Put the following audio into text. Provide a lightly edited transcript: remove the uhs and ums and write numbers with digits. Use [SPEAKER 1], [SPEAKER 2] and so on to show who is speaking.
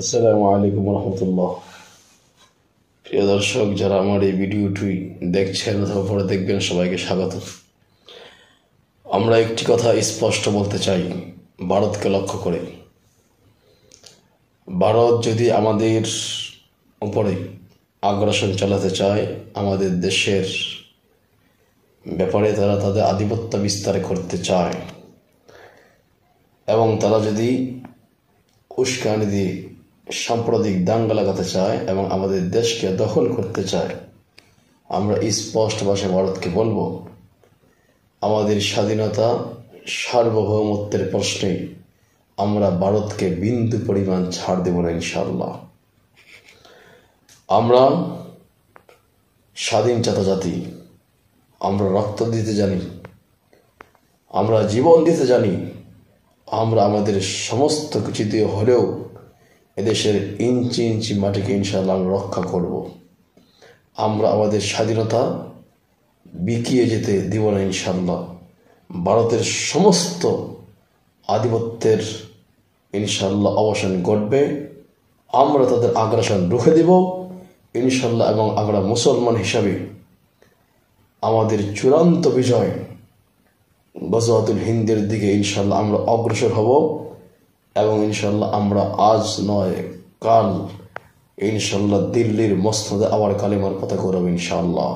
[SPEAKER 1] আসসালামু আলাইকুম রহমতুল্লাহ। প্রিয় দর্শক, যারা আমার এই ভিডিওটি দেখছেন অথবা পরে দেখবেন, সবাইকে স্বাগত। আমরা একটি কথা স্পষ্ট বলতে চাই ভারতকে লক্ষ্য করে। ভারত যদি আমাদের উপরে আগ্রাসন চালাতে চায়, আমাদের দেশের ব্যাপারে তারা তাদের আধিপত্য বিস্তার করতে চায়, এবং তারা যদি উস্কানি দিয়ে সাম্প্রদায়িক দাঙ্গা লাগাতে চায় এবং আমাদের দেশকে দখল করতে চায়, আমরা স্পষ্ট ভাষায় ভারতকে বলবো, আমাদের স্বাধীনতা সার্বভৌমত্বের প্রশ্নে আমরা ভারতকে বিন্দু পরিমাণ ছাড় দেব না ইনশাআল্লাহ। আমরা স্বাধীন জাতি, আমরা রক্ত দিতে জানি, আমরা জীবন দিতে জানি, আমরা আমাদের সমস্ত কিছু দিয়ে হলেও এদেশের ইঞ্চি ইঞ্চি মাটিকে ইনশাআল্লাহ আমরা রক্ষা করব। আমরা আমাদের স্বাধীনতা বিকিয়ে যেতে দিব না ইনশাআল্লাহ। ভারতের সমস্ত আধিপত্যের ইনশাআল্লাহ অবসান ঘটবে। আমরা তাদের আগ্রাসন রুখে দেব ইনশাআল্লাহ, এবং আমরা মুসলমান হিসাবে আমাদের চূড়ান্ত বিজয় গজওয়াতুল হিন্দের দিকে ইনশাআল্লাহ আমরা অগ্রসর হব, এবং ইনশাআল্লাহ আমরা আজ নয় কাল ইনশাআল্লাহ দিল্লির মসনদে আবার কালিমার পতাকা উড়াবো ইনশাআল্লাহ।